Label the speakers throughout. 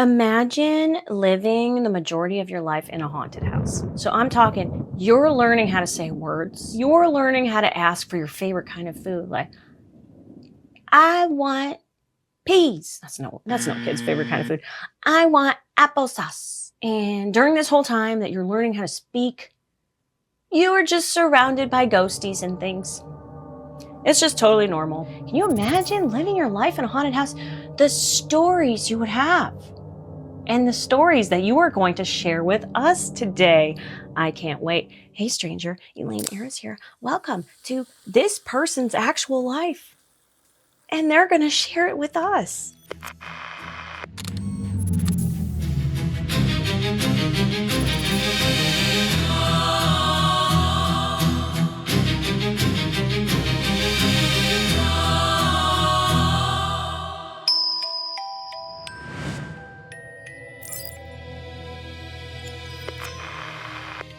Speaker 1: Imagine living the majority of your life in a haunted house. So I'm talking, you're learning how to say words. You're learning how to ask for your favorite kind of food. Like, I want peas. That's no kid's favorite kind of food. I want applesauce. And during this whole time that you're learning how to speak, you are just surrounded by ghosties and things. It's just totally normal. Can you imagine living your life in a haunted house? The stories you would have. And the stories that you are going to share with us today. I can't wait. Hey stranger, Elaine, Aeris here. Welcome to this person's actual life. And they're going to share it with us.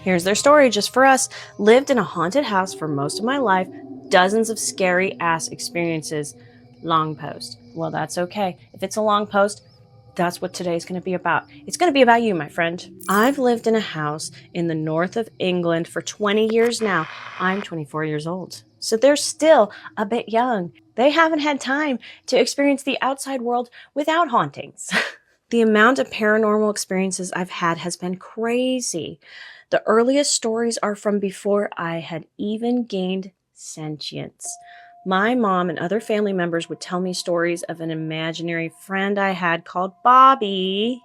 Speaker 1: Here's their story just for us. Lived in a haunted house for most of my life. Dozens of scary ass experiences. Long post. Well, that's okay. If it's a long post, that's what today's going to be about. It's going to be about you, my friend. I've lived in a house in the north of England for 20 years now. I'm 24 years old. So they're still a bit young. They haven't had time to experience the outside world without hauntings. The amount of paranormal experiences I've had has been crazy. The earliest stories are from before I had even gained sentience. My mom and other family members would tell me stories of an imaginary friend I had called Bobby.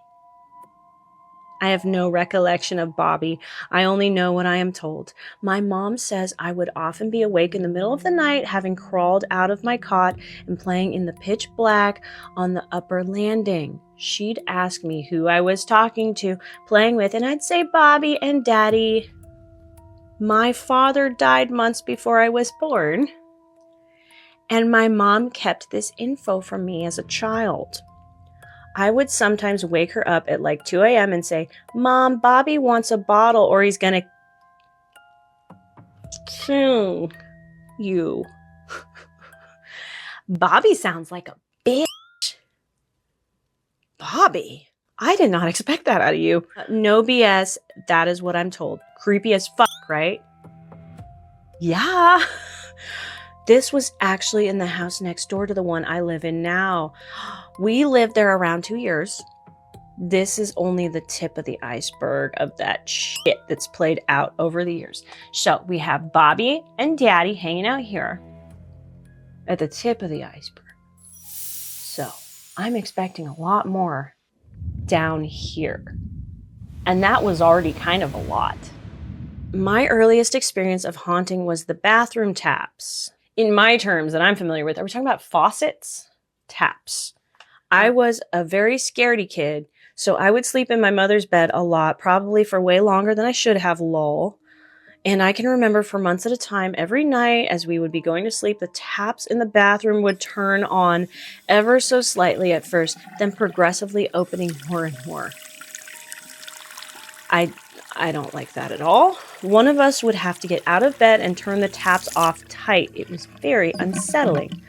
Speaker 1: I have no recollection of Bobby. I only know what I am told. My mom says I would often be awake in the middle of the night, having crawled out of my cot and playing in the pitch black on the upper landing. She'd ask me who I was talking to, playing with, and I'd say Bobby and Daddy. My father died months before I was born, and my mom kept this info from me as a child. I would sometimes wake her up at like 2 a.m. and say, Mom, Bobby wants a bottle or he's gonna kill you. Bobby sounds like a bitch. Bobby? I did not expect that out of you. No BS, that is what I'm told. Creepy as fuck, right? Yeah. This was actually in the house next door to the one I live in now. We lived there around 2 years. This is only the tip of the iceberg of that shit that's played out over the years. So we have Bobby and Daddy hanging out here at the tip of the iceberg. So I'm expecting a lot more down here. And that was already kind of a lot. My earliest experience of haunting was the bathroom taps. In my terms that I'm familiar with, are we talking about faucets? Taps. I was a very scaredy kid, so I would sleep in my mother's bed a lot, probably for way longer than I should have, lol. And I can remember for months at a time, every night as we would be going to sleep, the taps in the bathroom would turn on ever so slightly at first, then progressively opening more and more. I don't like that at all. One of us would have to get out of bed and turn the taps off tight. It was very unsettling.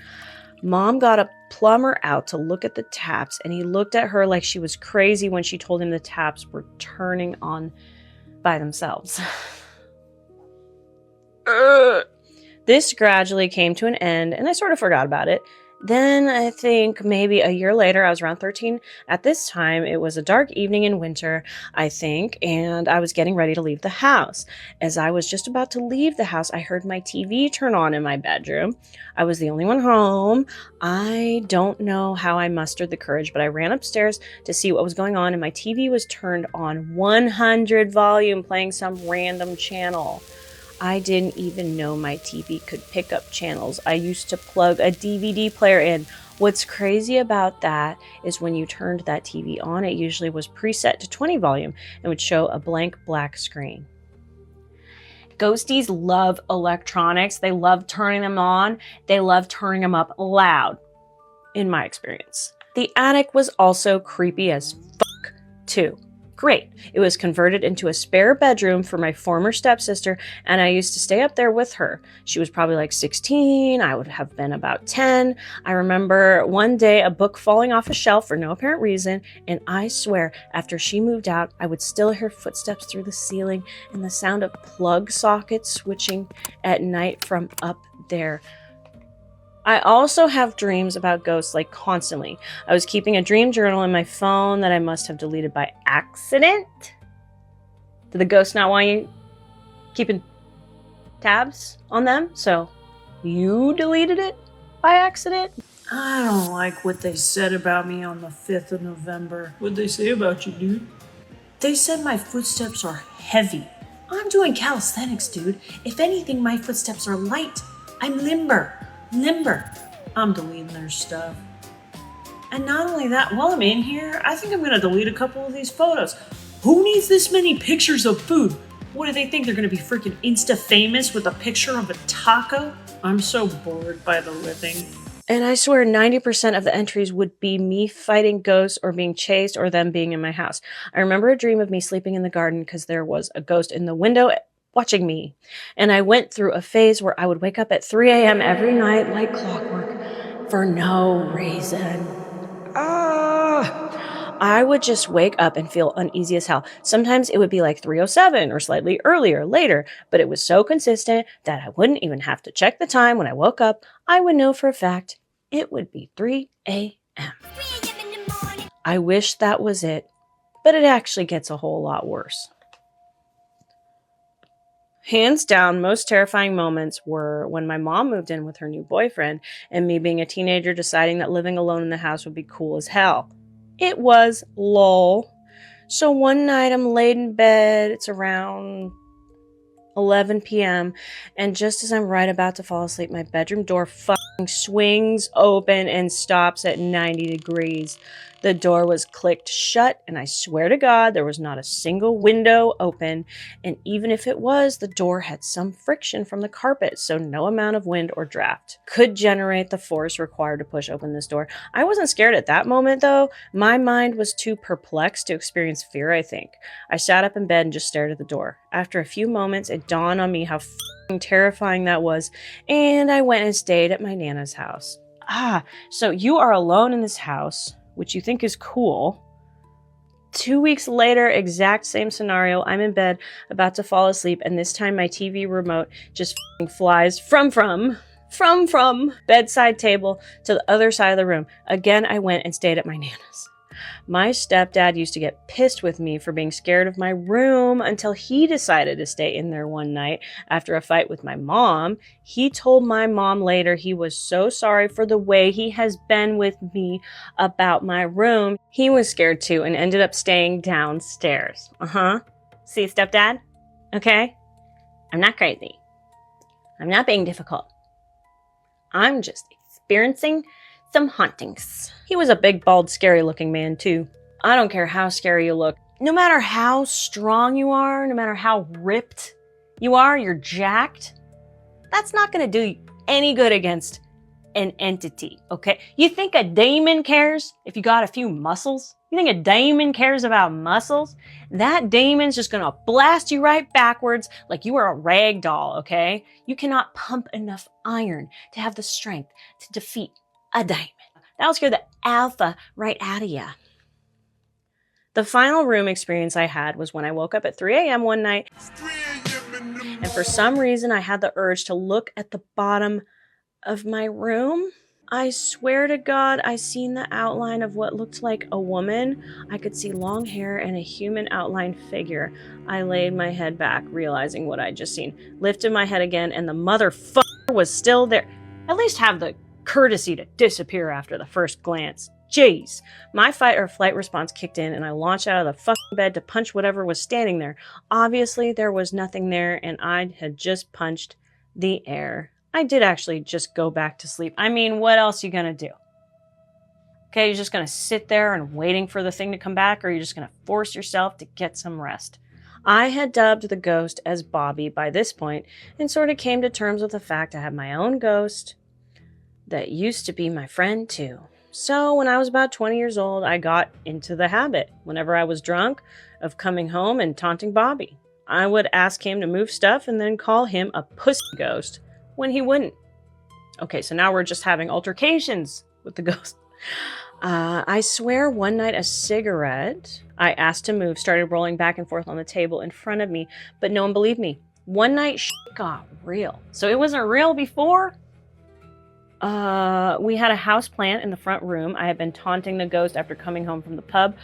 Speaker 1: Mom got a plumber out to look at the taps, and he looked at her like she was crazy when she told him the taps were turning on by themselves. This gradually came to an end, and I sort of forgot about it. Then I think maybe a year later, I was around 13. At this time, it was a dark evening in winter, I think, and I was getting ready to leave the house. As I was just about to leave the house, I heard my TV turn on in my bedroom. I was the only one home. I don't know how I mustered the courage, but I ran upstairs to see what was going on, and my TV was turned on 100 volume, playing some random channel. I didn't even know my TV could pick up channels. I used to plug a DVD player in. What's crazy about that is when you turned that TV on, it usually was preset to 20 volume and would show a blank black screen. Ghosties love electronics. They love turning them on. They love turning them up loud, in my experience. The attic was also creepy as fuck, too. great. It was converted into a spare bedroom for my former stepsister, and I used to stay up there with her. She was probably like 16. I would have been about 10. I remember one day a book falling off a shelf for no apparent reason, and I swear, after she moved out, I would still hear footsteps through the ceiling and the sound of plug sockets switching at night from up there. I also have dreams about ghosts, like constantly. I was keeping a dream journal in my phone that I must have deleted by accident. Did the ghost not want you keeping tabs on them? So you deleted it by accident?
Speaker 2: I don't like what they said about me on the 5th of November. What'd they say about you, dude? They said my footsteps are heavy. I'm doing calisthenics, dude. If anything, my footsteps are light. I'm limber. I'm deleting their stuff. And not only that, while I'm in here, I think I'm gonna delete a couple of these photos. Who needs this many pictures of food? What do they think? They're gonna be freaking Insta famous with a picture of a taco? I'm so bored by the living.
Speaker 1: And I swear 90% of the entries would be me fighting ghosts or being chased or them being in my house. I remember a dream of me sleeping in the garden because there was a ghost in the window watching me. And I went through a phase where I would wake up at 3 a.m. every night like clockwork for no reason. I would just wake up and feel uneasy as hell. Sometimes it would be like 3:07 or slightly earlier, later, but it was so consistent that I wouldn't even have to check the time when I woke up. I would know for a fact it would be 3 a.m. I wish that was it, but it actually gets a whole lot worse. Hands down, most terrifying moments were when my mom moved in with her new boyfriend and me being a teenager deciding that living alone in the house would be cool as hell. It was lol. So one night I'm laid in bed, it's around 11 p.m. and just as I'm right about to fall asleep, my bedroom door fucking swings open and stops at 90 degrees. The door was clicked shut, and I swear to God, there was not a single window open. And even if it was, the door had some friction from the carpet, so no amount of wind or draft could generate the force required to push open this door. I wasn't scared at that moment, though. My mind was too perplexed to experience fear, I think. I sat up in bed and just stared at the door. After a few moments, it dawned on me how terrifying that was, and I went and stayed at my Nana's house. So you are alone in this house, which you think is cool. 2 weeks later, exact same scenario. I'm in bed, about to fall asleep, and this time my TV remote just flies from bedside table to the other side of the room. Again, I went and stayed at my Nana's. My stepdad used to get pissed with me for being scared of my room until he decided to stay in there one night after a fight with my mom. He told my mom later he was so sorry for the way he has been with me about my room. He was scared too and ended up staying downstairs. See, stepdad? Okay? I'm not crazy. I'm not being difficult. I'm just experiencing some hauntings. He was a big, bald, scary-looking man, too. I don't care how scary you look. No matter how strong you are, no matter how ripped you are, you're jacked, that's not going to do any good against an entity, okay? You think a demon cares if you got a few muscles? You think a demon cares about muscles? That demon's just going to blast you right backwards like you are a rag doll, okay? You cannot pump enough iron to have the strength to defeat a diamond. That'll scare the alpha right out of ya. The final room experience I had was when I woke up at 3 a.m. one night, and for some reason I had the urge to look at the bottom of my room. I swear to God, I seen the outline of what looked like a woman. I could see long hair and a human outline figure. I laid my head back, realizing what I'd just seen. Lifted my head again, and the motherfucker was still there. At least have the courtesy to disappear after the first glance. Jeez. My fight or flight response kicked in, and I launched out of the fucking bed to punch whatever was standing there. Obviously, there was nothing there, and I had just punched the air. I did actually just go back to sleep. I mean, what else are you gonna do? Okay, you're just gonna sit there and waiting for the thing to come back, or you're just gonna force yourself to get some rest. I had dubbed the ghost as Bobby by this point, and sort of came to terms with the fact I had my own ghost that used to be my friend too. So when I was about 20 years old, I got into the habit, whenever I was drunk, of coming home and taunting Bobby. I would ask him to move stuff and then call him a pussy ghost when he wouldn't. Okay, so now we're just having altercations with the ghost. I swear one night a cigarette I asked to move started rolling back and forth on the table in front of me, but no one believed me. One night shit got real. So it wasn't real before? We had a house plant in the front room. I had been taunting the ghost after coming home from the pub.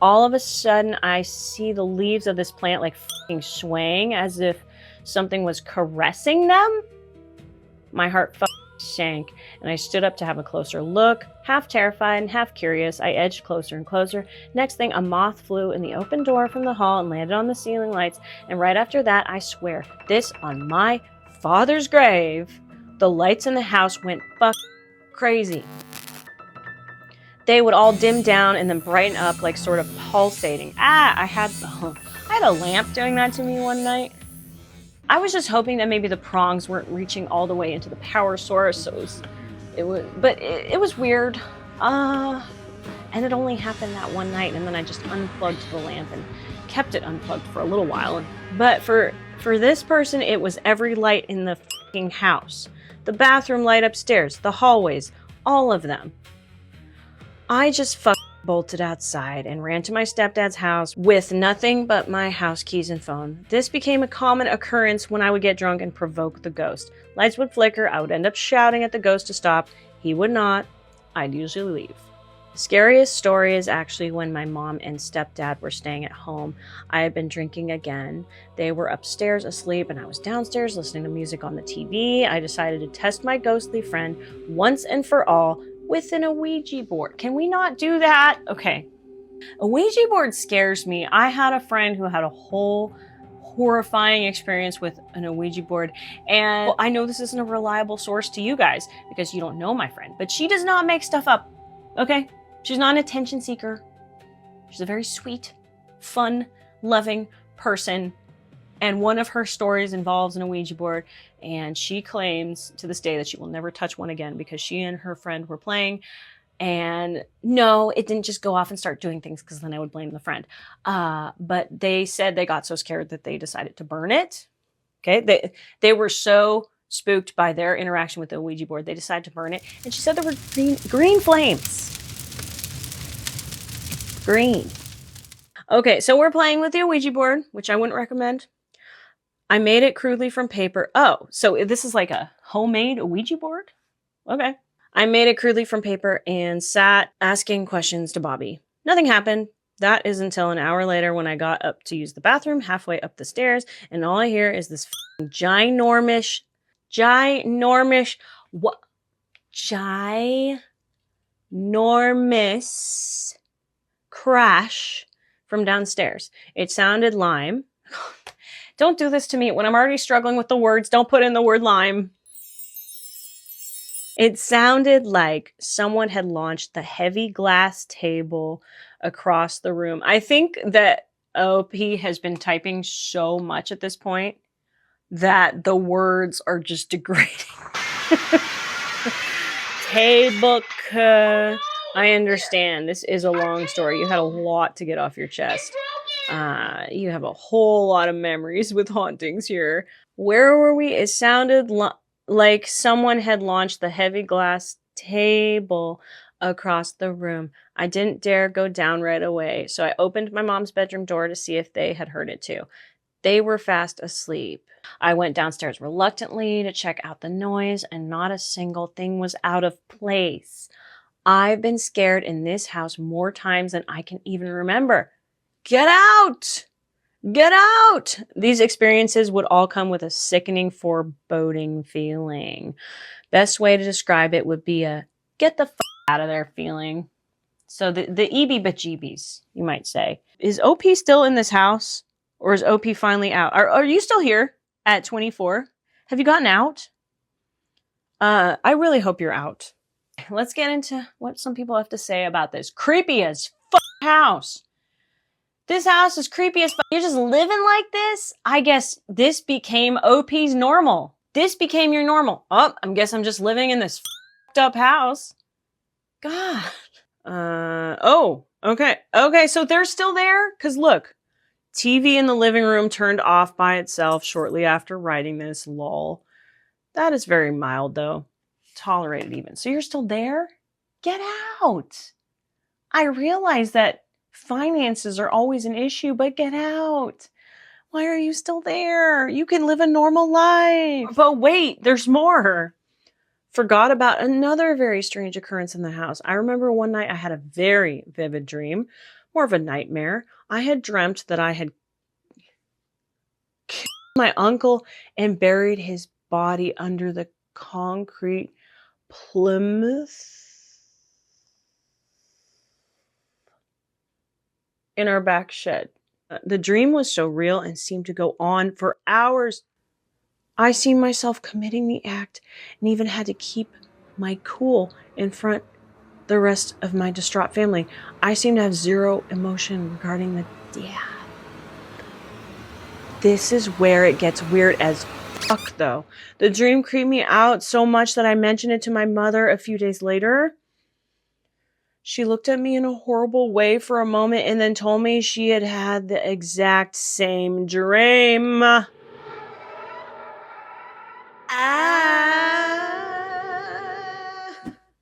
Speaker 1: All of a sudden, I see the leaves of this plant like fucking swaying as if something was caressing them. My heart fucking sank, and I stood up to have a closer look. Half terrified and half curious, I edged closer and closer. Next thing, a moth flew in the open door from the hall and landed on the ceiling lights. And right after that, I swear, this on my father's grave, the lights in the house went fucking crazy. They would all dim down and then brighten up like sort of pulsating. I had a lamp doing that to me one night. I was just hoping that maybe the prongs weren't reaching all the way into the power source, so it was weird. And it only happened that one night, and then I just unplugged the lamp and kept it unplugged for a little while. But for this person, it was every light in the fucking house. The bathroom light upstairs, the hallways, all of them. I just fucking bolted outside and ran to my stepdad's house with nothing but my house keys and phone. This became a common occurrence when I would get drunk and provoke the ghost. Lights would flicker, I would end up shouting at the ghost to stop. He would not. I'd usually leave. Scariest story is actually when my mom and stepdad were staying at home. I had been drinking again. They were upstairs asleep and I was downstairs listening to music on the TV. I decided to test my ghostly friend once and for all with an Ouija board. Can we not do that? Okay. A Ouija board scares me. I had a friend who had a whole horrifying experience with an Ouija board. And well, I know this isn't a reliable source to you guys because you don't know my friend, but she does not make stuff up. Okay? She's not an attention seeker. She's a very sweet, fun, loving person. And one of her stories involves an Ouija board, and she claims to this day that she will never touch one again because she and her friend were playing. And no, it didn't just go off and start doing things because then I would blame the friend. But they said they got so scared that they decided to burn it. Okay, they were so spooked by their interaction with the Ouija board, they decided to burn it. And she said there were green flames. Green. Okay, so we're playing with the Ouija board, which I wouldn't recommend. I made it crudely from paper. Oh, so this is like a homemade Ouija board? Okay. I made it crudely from paper and sat asking questions to Bobby. Nothing happened. That is until an hour later when I got up to use the bathroom, halfway up the stairs, and all I hear is this ginormous crash from downstairs. It sounded lime. Don't do this to me when I'm already struggling with the words. Don't put in the word lime. It sounded like someone had launched the heavy glass table across the room. I think that OP has been typing so much at this point that the words are just degrading. Table. I understand. This is a long story. You had a lot to get off your chest. You have a whole lot of memories with hauntings here. Where were we? It sounded like someone had launched the heavy glass table across the room. I didn't dare go down right away, so I opened my mom's bedroom door to see if they had heard it too. They were fast asleep. I went downstairs reluctantly to check out the noise, and not a single thing was out of place. I've been scared in this house more times than I can even remember. Get out! Get out! These experiences would all come with a sickening, foreboding feeling. Best way to describe it would be a get the out of there feeling. So the EB-bejeebies, you might say. Is OP still in this house? Or is OP finally out? Are you still here at 24? Have you gotten out? I really hope you're out. Let's get into what some people have to say about this creepy as house. This house is creepy as fuck. You're just living like this? I guess this became OP's normal. This became your normal. Oh, I guess I'm just living in this fucked up house. God. Oh, okay. Okay, so they're still there? Because look, TV in the living room turned off by itself shortly after writing this. Lol. That is very mild, though. Tolerated even. So you're still there? Get out. I realize that finances are always an issue, but get out. Why are you still there? You can live a normal life. But wait, there's more. Forgot about another very strange occurrence in the house. I remember one night I had a very vivid dream, more of a nightmare. I had dreamt that I had killed my uncle and buried his body under the concrete Plymouth in our back shed. The dream was so real and seemed to go on for hours. I seen myself committing the act and even had to keep my cool in front the rest of my distraught family. I seem to have zero emotion regarding the death. This is where it gets weird as fuck, though. The dream creeped me out so much that I mentioned it to my mother a few days later. She looked at me in a horrible way for a moment and then told me she had had the exact same dream.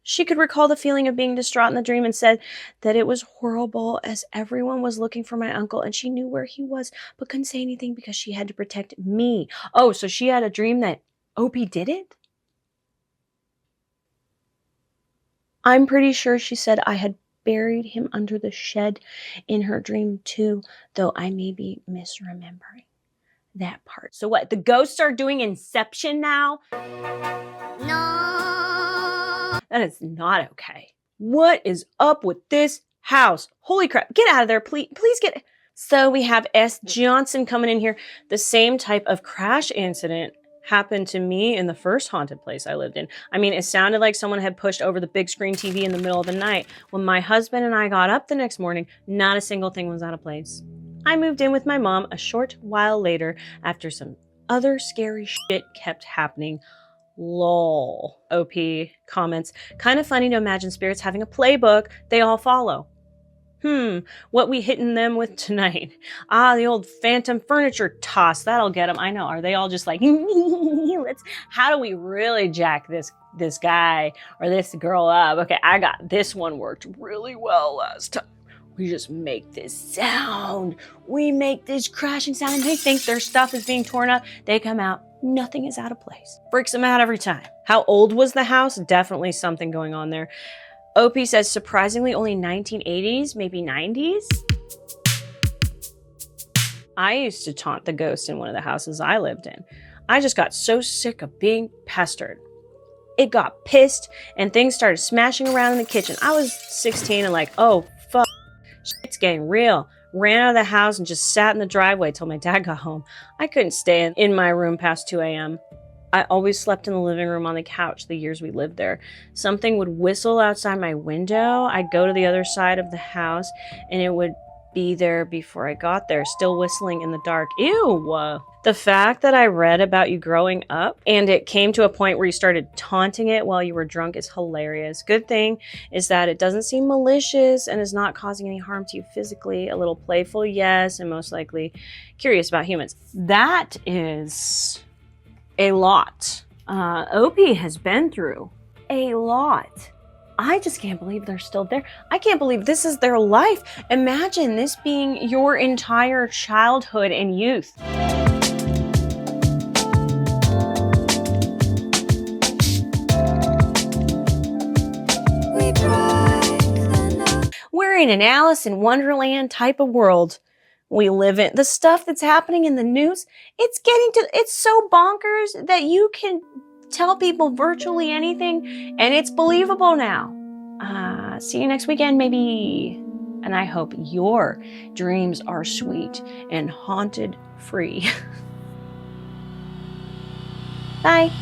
Speaker 1: She could recall the feeling of being distraught in the dream and said that it was horrible as everyone was looking for my uncle and she knew where he was but couldn't say anything because she had to protect me. Oh, so she had a dream that Opie did it? I'm pretty sure she said I had buried him under the shed in her dream too, though I may be misremembering that part. So what, the ghosts are doing Inception now? No. That is not okay. What is up with this house? Holy crap. Get out of there, please. Please get. So we have S. Johnson coming in here. The same type of crash incident happened to me in the first haunted place I lived in. I mean, it sounded like someone had pushed over the big screen TV in the middle of the night. When my husband and I got up the next morning, not a single thing was out of place. I moved in with my mom a short while later after some other scary shit kept happening. Lol. OP comments. Kind of funny to imagine spirits having a playbook they all follow. What we hitting them with tonight? The old phantom furniture toss. That'll get them. I know. Are they all just like, how do we really jack this guy or this girl up? Okay, I got this one worked really well last time. We just make this sound. We make this crashing sound. They think their stuff is being torn up. They come out. Nothing is out of place. Freaks them out every time. How old was the house? Definitely something going on there. OP says surprisingly only 1980s, maybe 90s. I used to taunt the ghost in one of the houses I lived in. I just got so sick of being pestered. It got pissed and things started smashing around in the kitchen. I was 16 and like, oh, fuck, shit's getting real. Ran out of the house and just sat in the driveway till my dad got home. I couldn't stay in my room past 2 a.m. I always slept in the living room on the couch the years we lived there. Something would whistle outside my window. I'd go to the other side of the house and it would be there before I got there, still whistling in the dark. Ew! The fact that I read about you growing up and it came to a point where you started taunting it while you were drunk is hilarious. Good thing is that it doesn't seem malicious and is not causing any harm to you physically. A little playful, yes, and most likely curious about humans. That is a lot. Opie has been through a lot. I just can't believe they're still there. I can't believe this is their life. Imagine this being your entire childhood and youth. We're in an Alice in Wonderland type of world we live in. The stuff that's happening in the news, it's so bonkers that you can tell people virtually anything and it's believable now. See you next weekend, maybe. And I hope your dreams are sweet and haunted free. Bye.